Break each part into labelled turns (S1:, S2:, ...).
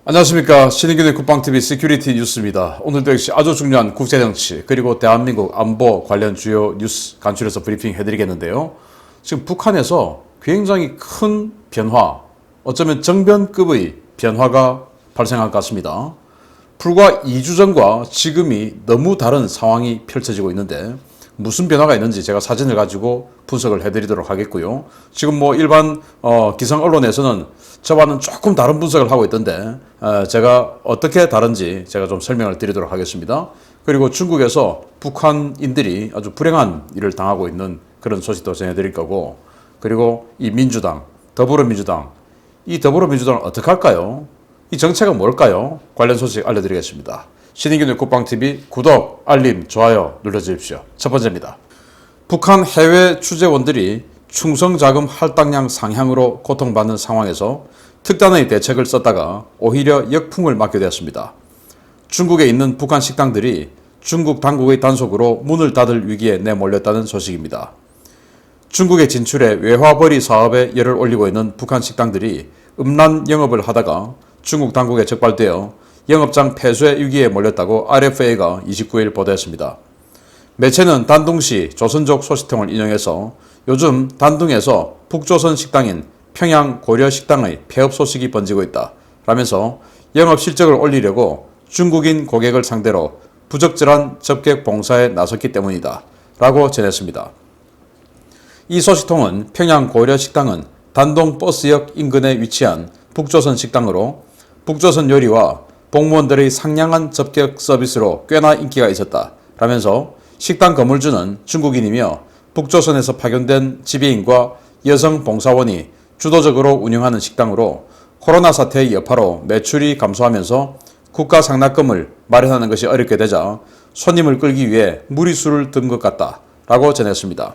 S1: 안녕하십니까. 신인균의 국방TV 시큐리티 뉴스입니다. 오늘도 역시 아주 중요한 국제정치 그리고 대한민국 안보 관련 주요 뉴스 간추려서 브리핑 해드리겠는데요. 지금 북한에서 굉장히 큰 변화, 어쩌면 정변급의 변화가 발생할 것 같습니다. 불과 2주 전과 지금이 너무 다른 상황이 펼쳐지고 있는데 무슨 변화가 있는지 제가 사진을 가지고 분석을 해드리도록 하겠고요. 지금 일반 기성 언론에서는 저와는 조금 다른 분석을 하고 있던데 제가 어떻게 다른지 제가 좀 설명을 드리도록 하겠습니다. 그리고 중국에서 북한인들이 아주 불행한 일을 당하고 있는 그런 소식도 전해드릴 거고, 그리고 이 민주당, 더불어민주당, 이 더불어민주당을 어떻게 할까요? 이 정책은 뭘까요? 관련 소식 알려드리겠습니다. 신인균의 국방TV 구독, 알림, 좋아요 눌러주십시오. 첫 번째입니다. 북한 해외 취재원들이 충성자금 할당량 상향으로 고통받는 상황에서 특단의 대책을 썼다가 오히려 역풍을 맞게 되었습니다. 중국에 있는 북한 식당들이 중국 당국의 단속으로 문을 닫을 위기에 내몰렸다는 소식입니다. 중국의 진출해 외화벌이 사업에 열을 올리고 있는 북한 식당들이 음란 영업을 하다가 중국 당국에 적발되어 영업장 폐쇄 위기에 몰렸다고 RFA가 29일 보도했습니다. 매체는 단둥시 조선족 소식통을 인용해서 요즘 단둥에서 북조선 식당인 평양 고려 식당의 폐업 소식이 번지고 있다 라면서 영업 실적을 올리려고 중국인 고객을 상대로 부적절한 접객 봉사에 나섰기 때문이다 라고 전했습니다. 이 소식통은 평양 고려 식당은 단동 버스역 인근에 위치한 북조선 식당으로 북조선 요리와 공무원들의 상냥한 접객 서비스로 꽤나 인기가 있었다 라면서 식당 건물주는 중국인이며 북조선에서 파견된 지배인과 여성 봉사원이 주도적으로 운영하는 식당으로 코로나 사태의 여파로 매출이 감소하면서 국가 상납금을 마련하는 것이 어렵게 되자 손님을 끌기 위해 무리수를 든 것 같다 라고 전했습니다.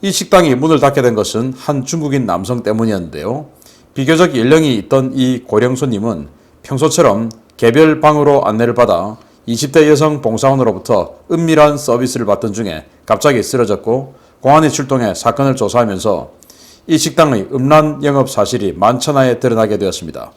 S1: 이 식당이 문을 닫게 된 것은 한 중국인 남성 때문이었는데요. 비교적 연령이 있던 이 고령 손님은 평소처럼 개별 방으로 안내를 받아 20대 여성 봉사원으로부터 은밀한 서비스를 받던 중에 갑자기 쓰러졌고 공안이 출동해 사건을 조사하면서 이 식당의 음란 영업 사실이 만천하에 드러나게 되었습니다.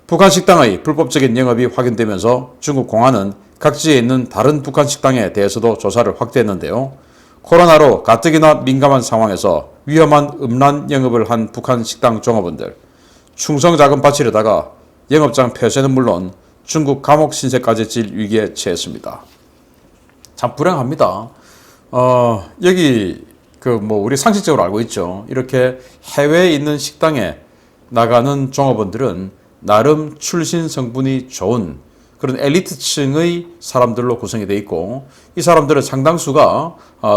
S1: 북한 식당의 불법적인 영업이 확인되면서 중국 공안은 각지에 있는 다른 북한 식당에 대해서도 조사를 확대했는데요. 코로나로 가뜩이나 민감한 상황에서 위험한 음란 영업을 한 북한 식당 종업원들, 충성자금 바치려다가 영업장 폐쇄는 물론 중국 감옥 신세까지 질 위기에 처했습니다. 참 불행합니다. 여기 우리 상식적으로 알고 있죠. 이렇게 해외에 있는 식당에 나가는 종업원들은 나름 출신 성분이 좋은 그런 엘리트층의 사람들로 구성이 되어 있고, 이 사람들은 상당수가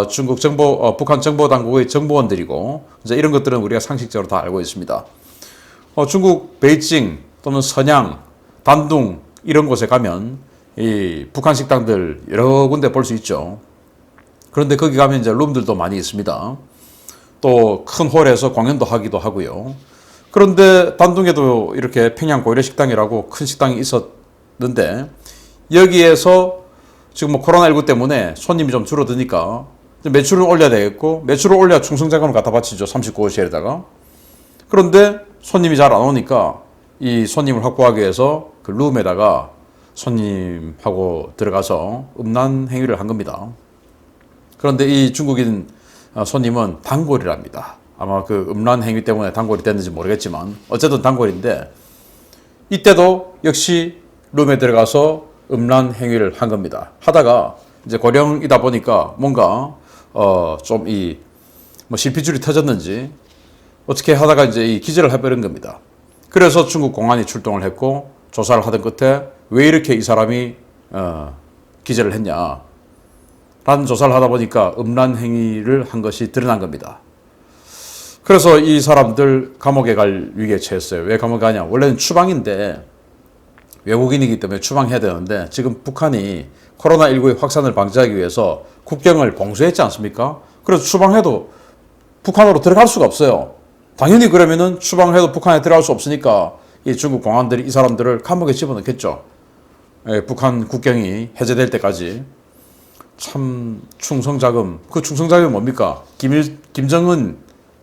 S1: 중국 정보, 북한 정보 당국의 정보원들이고, 이제 이런 것들은 우리가 상식적으로 다 알고 있습니다. 중국 베이징 또는 선양, 단둥 이런 곳에 가면 이 북한 식당들 여러 군데 볼 수 있죠. 그런데 거기 가면 이제 룸들도 많이 있습니다. 또 큰 홀에서 공연도 하기도 하고요. 그런데 단둥에도 이렇게 평양 고려 식당이라고 큰 식당이 있었는데 여기에서 지금 코로나19 때문에 손님이 좀 줄어드니까 매출을 올려야 되겠고, 매출을 올려야 충성자금을 갖다 바치죠. 39호실에다가. 그런데 손님이 잘 안 오니까 이 손님을 확보하기 위해서 그 룸에다가 손님하고 들어가서 음란 행위를 한 겁니다. 그런데 이 중국인 손님은 단골이랍니다. 아마 그 음란 행위 때문에 단골이 됐는지 모르겠지만 어쨌든 단골인데 이때도 역시 룸에 들어가서 음란 행위를 한 겁니다. 하다가 이제 고령이다 보니까 뭔가 좀 실핏줄이 터졌는지 어떻게 하다가 이제 이 기절을 해버린 겁니다. 그래서 중국 공안이 출동을 했고 조사를 하던 끝에 왜 이렇게 이 사람이 기절을 했냐 라는 조사를 하다 보니까 음란 행위를 한 것이 드러난 겁니다. 그래서 이 사람들 감옥에 갈 위기에 처했어요. 왜 감옥에 가냐? 원래는 추방인데 외국인이기 때문에 추방해야 되는데 지금 북한이 코로나19의 확산을 방지하기 위해서 국경을 봉쇄했지 않습니까? 그래서 추방해도 북한으로 들어갈 수가 없어요. 당연히 그러면은 추방을 해도 북한에 들어갈 수 없으니까 이 중국 공안들이 이 사람들을 감옥에 집어넣겠죠. 북한 국경이 해제될 때까지. 참 충성자금, 그 충성자금이 뭡니까? 김정은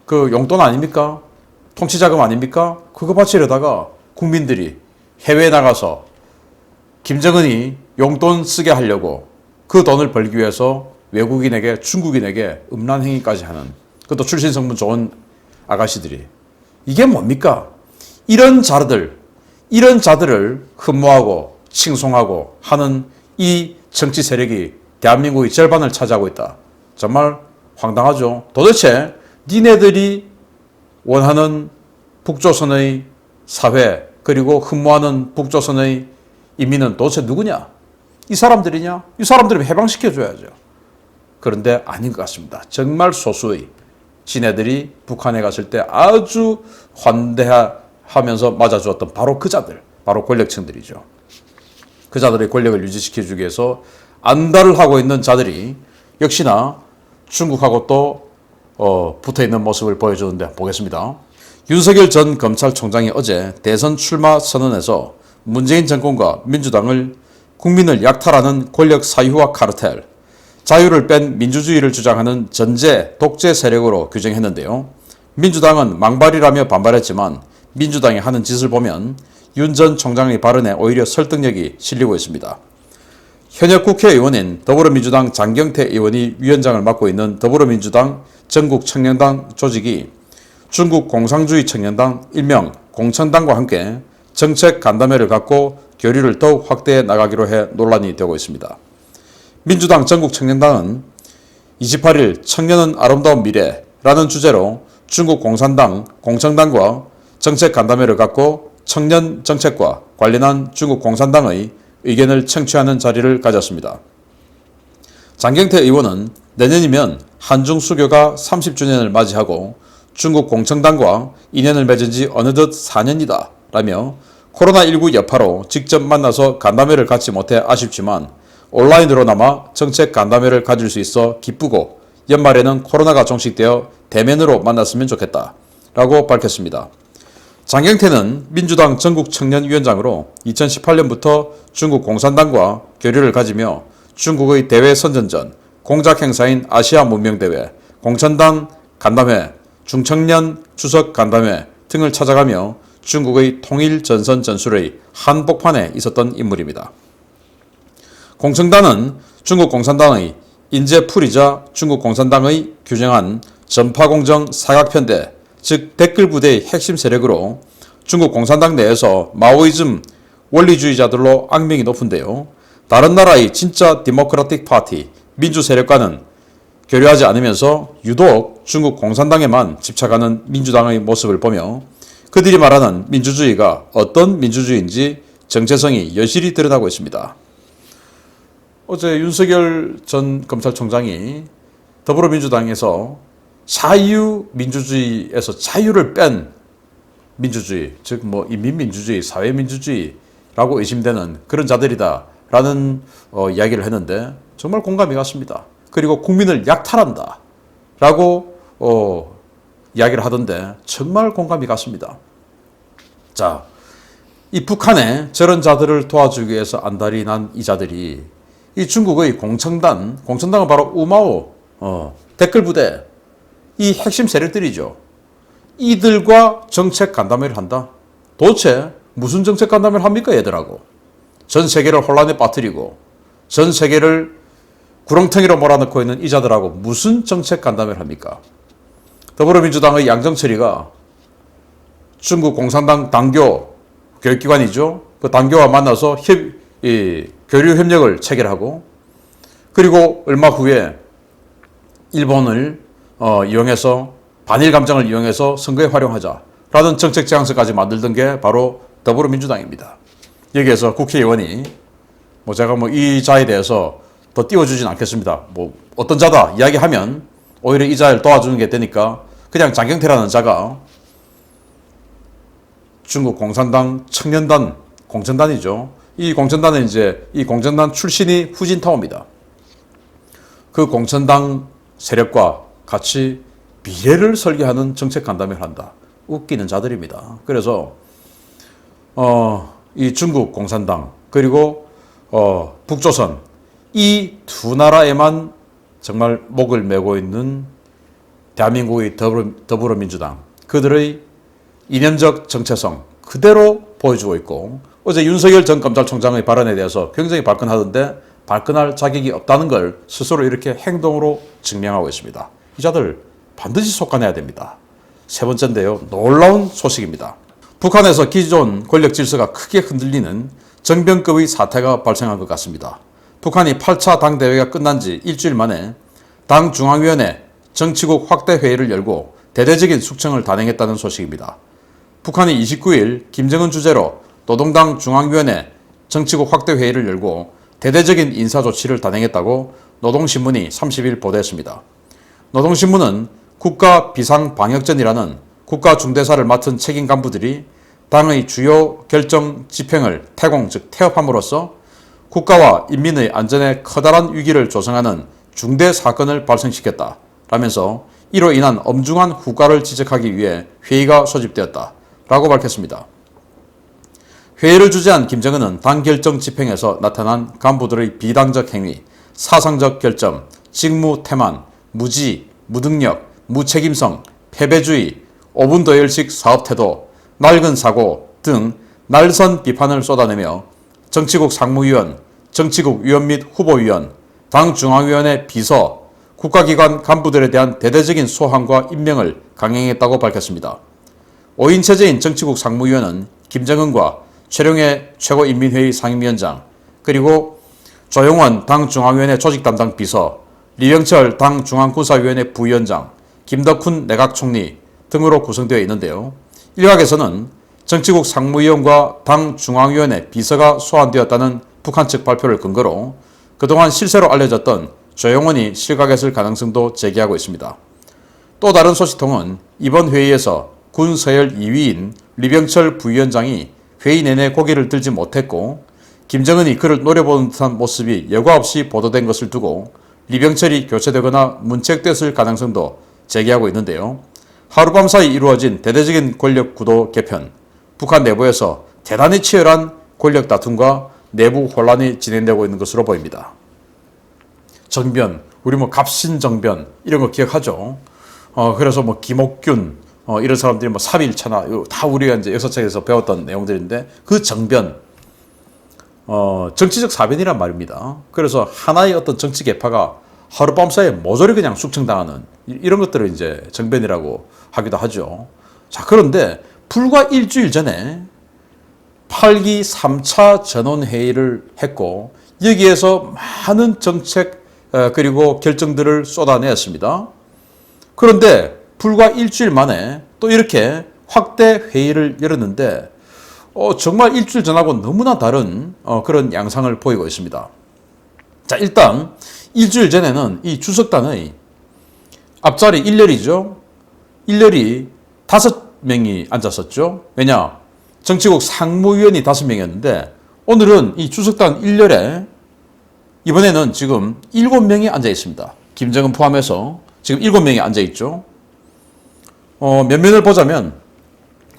S1: 그 용돈 아닙니까? 통치자금 아닙니까? 그거 바치려다가 국민들이 해외에 나가서 김정은이 용돈 쓰게 하려고 그 돈을 벌기 위해서 외국인에게 중국인에게 음란 행위까지 하는, 그것도 출신 성분 좋은 아가씨들이, 이게 뭡니까? 이런 자들을 흠모하고 칭송하고 하는 이 정치 세력이 대한민국의 절반을 차지하고 있다. 정말 황당하죠. 도대체 니네들이 원하는 북조선의 사회, 그리고 흠모하는 북조선의 인민은 도대체 누구냐? 이 사람들이냐? 이 사람들을 해방시켜줘야죠. 그런데 아닌 것 같습니다. 정말 소수의 지네들이 북한에 갔을 때 아주 환대하면서 맞아주었던 바로 그 자들, 바로 권력층들이죠. 그 자들의 권력을 유지시켜주기 위해서 안달을 하고 있는 자들이 역시나 중국하고 또 붙어있는 모습을 보여주는데 보겠습니다. 윤석열 전 검찰총장이 어제 대선 출마 선언에서 문재인 정권과 민주당을 국민을 약탈하는 권력 사유화 카르텔, 자유를 뺀 민주주의를 주장하는 전제 독재 세력으로 규정했는데요. 민주당은 망발이라며 반발했지만 민주당이 하는 짓을 보면 윤 전 총장의 발언에 오히려 설득력이 실리고 있습니다. 현역 국회의원인 더불어민주당 장경태 의원이 위원장을 맡고 있는 더불어민주당 전국청년당 조직이 중국 공산주의 청년당 일명 공청당과 함께 정책 간담회를 갖고 교류를 더욱 확대해 나가기로 해 논란이 되고 있습니다. 민주당 전국청년당은 28일 청년은 아름다운 미래라는 주제로 중국 공산당, 공청당과 정책 간담회를 갖고 청년 정책과 관련한 중국 공산당의 의견을 청취하는 자리를 가졌습니다. 장경태 의원은 내년이면 한중 수교가 30주년을 맞이하고 중국 공청당과 인연을 맺은 지 어느덧 4년이다 라며 코로나19 여파로 직접 만나서 간담회를 갖지 못해 아쉽지만 온라인으로나마 정책 간담회를 가질 수 있어 기쁘고 연말에는 코로나가 종식되어 대면으로 만났으면 좋겠다 라고 밝혔습니다. 장경태는 민주당 전국청년위원장으로 2018년부터 중국 공산당과 교류를 가지며 중국의 대외 선전전, 공작 행사인 아시아 문명대회, 공천당 간담회, 중청년 추석 간담회 등을 찾아가며 중국의 통일 전선 전술의 한복판에 있었던 인물입니다. 공청당은 중국 공산당의 인재풀이자 중국 공산당의 규정한 전파공정 사각편대, 즉 댓글부대의 핵심 세력으로 중국 공산당 내에서 마오이즘 원리주의자들로 악명이 높은데요. 다른 나라의 진짜 디모크라틱 파티, 민주 세력과는 교류하지 않으면서 유독 중국 공산당에만 집착하는 민주당의 모습을 보며 그들이 말하는 민주주의가 어떤 민주주의인지 정체성이 여실히 드러나고 있습니다. 어제 윤석열 전 검찰총장이 더불어민주당에서 자유민주주의에서 자유를 뺀 민주주의, 즉 인민민주주의, 사회민주주의라고 의심되는 그런 자들이다라는 이야기를 했는데 정말 공감이 갔습니다. 그리고 국민을 약탈한다라고 이야기를 하던데 정말 공감이 갔습니다. 자, 이 북한에 저런 자들을 도와주기 위해서 안달이 난 이 자들이 이 중국의 공청당은 바로 우마오 댓글부대, 이 핵심 세력들이죠. 이들과 정책 간담회를 한다. 도대체 무슨 정책 간담회를 합니까 얘들하고. 전 세계를 혼란에 빠뜨리고 전 세계를 구렁텅이로 몰아넣고 있는 이 자들하고 무슨 정책 간담회를 합니까? 더불어민주당의 양정철이가 중국 공산당 당교 교육기관이죠. 그 당교와 만나서 교류 협력을 체결하고, 그리고 얼마 후에 일본을 이용해서 반일 감정을 이용해서 선거에 활용하자라는 정책 제안서까지 만들던 게 바로 더불어민주당입니다. 여기에서 국회의원이 제가 이 자에 대해서 더 띄워주진 않겠습니다. 어떤 자다 이야기하면 오히려 이 자를 도와주는 게 되니까 그냥 장경태라는 자가 중국 공산당 청년단 공천단이죠. 이 공천단은 이 공천단 출신이 후진타오입니다. 그 공천당 세력과 같이 미래를 설계하는 정책 간담회를 한다. 웃기는 자들입니다. 그래서 이 중국 공산당 그리고 북조선 이 두 나라에만 정말 목을 메고 있는 대한민국의 더불어민주당, 그들의 이념적 정체성 그대로 보여주고 있고 어제 윤석열 전 검찰총장의 발언에 대해서 굉장히 발끈하던데 발끈할 자격이 없다는 걸 스스로 이렇게 행동으로 증명하고 있습니다. 이 자들 반드시 속아내야 됩니다. 세 번째인데요. 놀라운 소식입니다. 북한에서 기존 권력 질서가 크게 흔들리는 정변급의 사태가 발생한 것 같습니다. 북한이 8차 당대회가 끝난 지 일주일 만에 당 중앙위원회 정치국 확대 회의를 열고 대대적인 숙청을 단행했다는 소식입니다. 북한이 29일 김정은 주재로 노동당 중앙위원회 정치국 확대 회의를 열고 대대적인 인사 조치를 단행했다고 노동신문이 30일 보도했습니다. 노동신문은 국가 비상방역전이라는 국가 중대사를 맡은 책임 간부들이 당의 주요 결정 집행을 태공 즉 태업함으로써 국가와 인민의 안전에 커다란 위기를 조성하는 중대 사건을 발생시켰다 라면서 이로 인한 엄중한 후과를 지적하기 위해 회의가 소집되었다 라고 밝혔습니다. 회의를 주재한 김정은은 당 결정 집행에서 나타난 간부들의 비당적 행위, 사상적 결점, 직무 태만, 무지, 무능력, 무책임성, 패배주의, 5분 도열식 사업태도, 낡은 사고 등 날선 비판을 쏟아내며 정치국 상무위원, 정치국 위원 및 후보위원, 당 중앙위원회 비서, 국가기관 간부들에 대한 대대적인 소환과 임명을 강행했다고 밝혔습니다. 5인 체제인 정치국 상무위원은 김정은과 최룡해 최고인민회의 상임위원장, 그리고 조용원 당 중앙위원회 조직담당 비서, 리병철 당 중앙군사위원회 부위원장, 김덕훈 내각총리 등으로 구성되어 있는데요. 일각에서는 정치국 상무위원과 당 중앙위원회 비서가 소환되었다는 북한 측 발표를 근거로 그동안 실세로 알려졌던 조용원이 실각했을 가능성도 제기하고 있습니다. 또 다른 소식통은 이번 회의에서 군 서열 2위인 리병철 부위원장이 회의 내내 고개를 들지 못했고 김정은이 그를 노려보는 듯한 모습이 여과 없이 보도된 것을 두고 리병철이 교체되거나 문책됐을 가능성도 제기하고 있는데요. 하룻밤 사이 이루어진 대대적인 권력 구도 개편, 북한 내부에서 대단히 치열한 권력 다툼과 내부 혼란이 진행되고 있는 것으로 보입니다. 정변, 우리 갑신정변 이런 거 기억하죠? 그래서 김옥균 이런 사람들이 3.1차나 다 우리가 이제 역사책에서 배웠던 내용들인데 그 정변, 정치적 사변이란 말입니다. 그래서 하나의 어떤 정치 계파가 하룻밤 사이에 모조리 그냥 숙청당하는 이런 것들을 이제 정변이라고 하기도 하죠. 자, 그런데 불과 일주일 전에 8기 3차 전원회의를 했고 여기에서 많은 정책 그리고 결정들을 쏟아내었습니다. 그런데 불과 일주일 만에 또 이렇게 확대 회의를 열었는데 정말 일주일 전하고 너무나 다른 그런 양상을 보이고 있습니다. 자, 일단 일주일 전에는 이 주석단의 앞자리 1렬이죠. 1렬이 5명이 앉았었죠. 왜냐? 정치국 상무위원이 5명이었는데 오늘은 이 주석단 1렬에 이번에는 지금 7명이 앉아 있습니다. 김정은 포함해서 지금 7명이 앉아 있죠. 면면을 보자면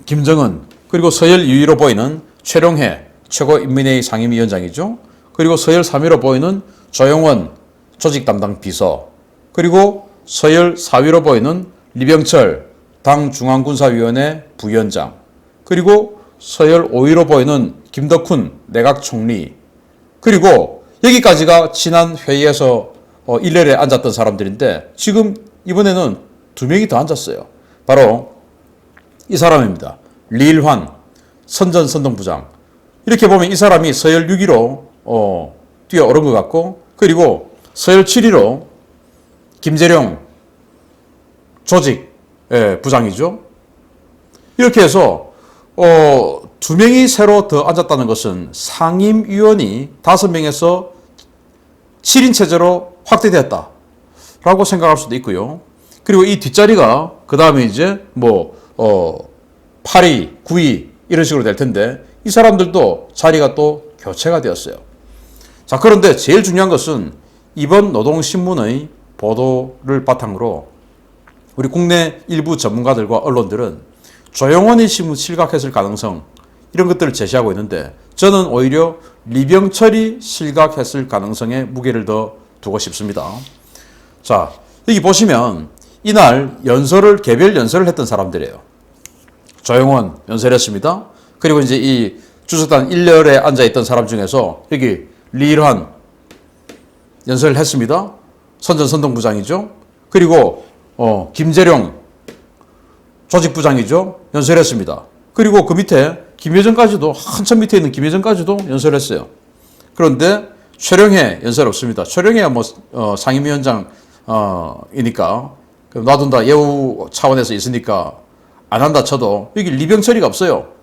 S1: 김정은, 그리고 서열 2위로 보이는 최룡해 최고인민회의 상임위원장이죠. 그리고 서열 3위로 보이는 조용원 조직 담당 비서, 그리고 서열 4위로 보이는 리병철 당 중앙군사위원회 부위원장, 그리고 서열 5위로 보이는 김덕훈 내각총리, 그리고 여기까지가 지난 회의에서 1렬에 앉았던 사람들인데 지금 이번에는 2명이 더 앉았어요. 바로 이 사람입니다. 리일환 선전선동부장. 이렇게 보면 이 사람이 서열 6위로 뛰어오른 것 같고, 그리고 서열 7위로 김재룡 조직 부장이죠. 이렇게 해서 2명이 새로 더 앉았다는 것은 상임위원이 5명에서 7인 체제로 확대되었다라고 생각할 수도 있고요. 그리고 이 뒷자리가 그 다음에 이제 8위, 9위 이런 식으로 될 텐데 이 사람들도 자리가 또 교체가 되었어요. 자, 그런데 제일 중요한 것은 이번 노동신문의 보도를 바탕으로 우리 국내 일부 전문가들과 언론들은 조용원이 실각했을 가능성 이런 것들을 제시하고 있는데 저는 오히려 리병철이 실각했을 가능성에 무게를 더 두고 싶습니다. 자, 여기 보시면 이날 개별 연설을 했던 사람들이에요. 조용원 연설했습니다. 그리고 이제 이 주석단 1열에 앉아있던 사람 중에서 여기 리일환 연설을 했습니다. 선전선동부장이죠. 그리고 김재룡 조직부장이죠. 연설했습니다. 그리고 그 밑에 김여정까지도 한참 밑에 있는 김여정까지도 연설했어요. 그런데 최령해 연설 없습니다. 최령해야 상임위원장이니까 놔둔다 예우 차원에서 있으니까 안 한다 쳐도 여기 리병철이가 없어요.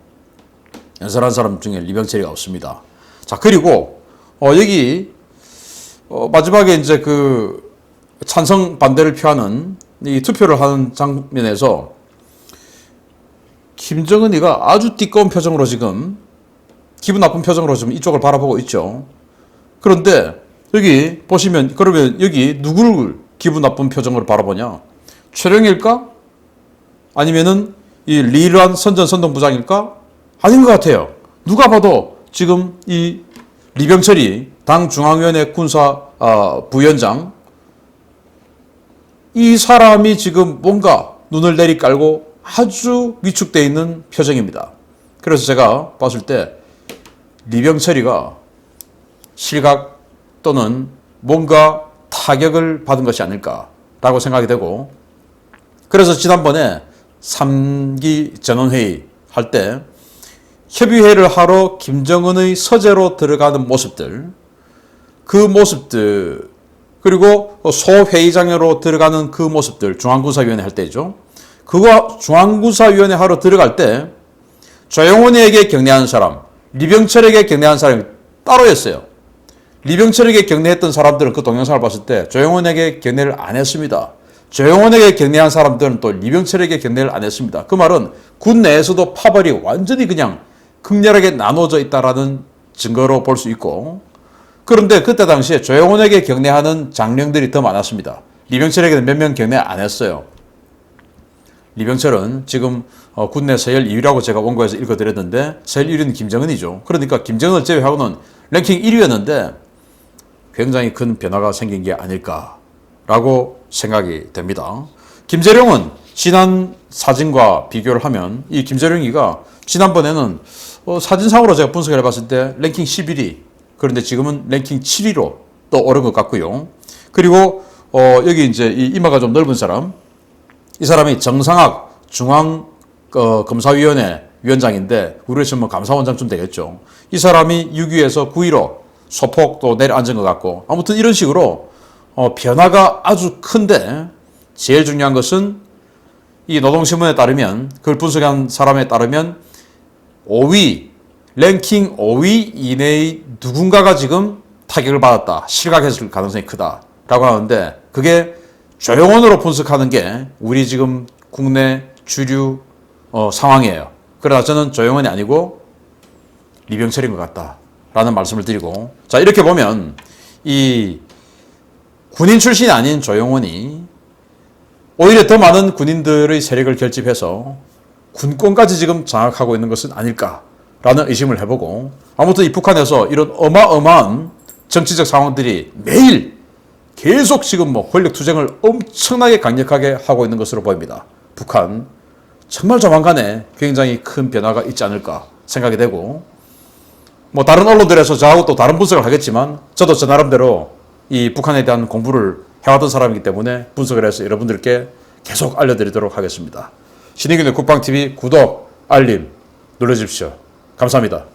S1: 연설한 사람 중에 리병철이가 없습니다. 자, 그리고 여기 마지막에 이제 그 찬성 반대를 표하는 이 투표를 하는 장면에서 김정은이가 아주 띠꺼운 표정으로 지금 기분 나쁜 표정으로 지금 이쪽을 바라보고 있죠. 그런데 여기 보시면 그러면 여기 누구를 기분 나쁜 표정으로 바라보냐? 최령일까? 아니면은 이 리일환 선전선동부장일까? 아닌 것 같아요. 누가 봐도 지금 이 리병철이 당 중앙위원회 군사 부위원장 이 사람이 지금 뭔가 눈을 내리깔고 아주 위축되어 있는 표정입니다. 그래서 제가 봤을 때 리병철이가 실각 또는 뭔가 타격을 받은 것이 아닐까라고 생각이 되고, 그래서 지난번에 3기 전원회의 할 때 협의회를 하러 김정은의 서재로 들어가는 모습들, 그 모습들, 그리고 소회의장으로 들어가는 그 모습들, 중앙군사위원회 할 때죠. 그거 중앙군사위원회 하러 들어갈 때 조영훈에게 격려하는 사람, 리병철에게 격려하는 사람이 따로였어요. 리병철에게 격려했던 사람들은 그 동영상을 봤을 때 조영훈에게 격려를 안 했습니다. 조영훈에게 격려한 사람들은 또 리병철에게 격려를 안 했습니다. 그 말은 군 내에서도 파벌이 완전히 그냥 극렬하게 나눠져 있다라는 증거로 볼 수 있고, 그런데 그때 당시에 조영훈에게 격려하는 장령들이 더 많았습니다. 리병철에게는 몇 명 격려 안 했어요. 리병철은 지금 군내 서열 2위라고 제가 원고에서 읽어드렸는데 서열 1위는 김정은이죠. 그러니까 김정은을 제외하고는 랭킹 1위였는데 굉장히 큰 변화가 생긴 게 아닐까라고 생각이 됩니다. 김재룡은 지난 사진과 비교를 하면 이 김재룡이가 지난번에는 사진상으로 제가 분석을 해봤을 때 랭킹 11위, 그런데 지금은 랭킹 7위로 또 오른 것 같고요. 그리고 여기 이제 이 이마가 좀 넓은 사람, 이 사람이 정상학 중앙검사위원회 위원장인데 우리로 치면 감사원장쯤 되겠죠. 이 사람이 6위에서 9위로 소폭 또 내려앉은 것 같고, 아무튼 이런 식으로 변화가 아주 큰데 제일 중요한 것은 이 노동신문에 따르면, 그걸 분석한 사람에 따르면 5위, 랭킹 5위 이내의 누군가가 지금 타격을 받았다, 실각했을 가능성이 크다라고 하는데, 그게 조영원으로 분석하는 게 우리 지금 국내 주류 상황이에요. 그러나 저는 조영원이 아니고 리병철인 것 같다라는 말씀을 드리고, 자, 이렇게 보면 이 군인 출신이 아닌 조영원이 오히려 더 많은 군인들의 세력을 결집해서 군권까지 지금 장악하고 있는 것은 아닐까라는 의심을 해보고, 아무튼 이 북한에서 이런 어마어마한 정치적 상황들이 매일 계속 지금 권력 투쟁을 엄청나게 강력하게 하고 있는 것으로 보입니다. 북한 정말 조만간에 굉장히 큰 변화가 있지 않을까 생각이 되고, 다른 언론들에서 저하고 또 다른 분석을 하겠지만 저도 저 나름대로 이 북한에 대한 공부를 해왔던 사람이기 때문에 분석을 해서 여러분들께 계속 알려드리도록 하겠습니다. 신의균의 국방TV 구독, 알림 눌러주십시오. 감사합니다.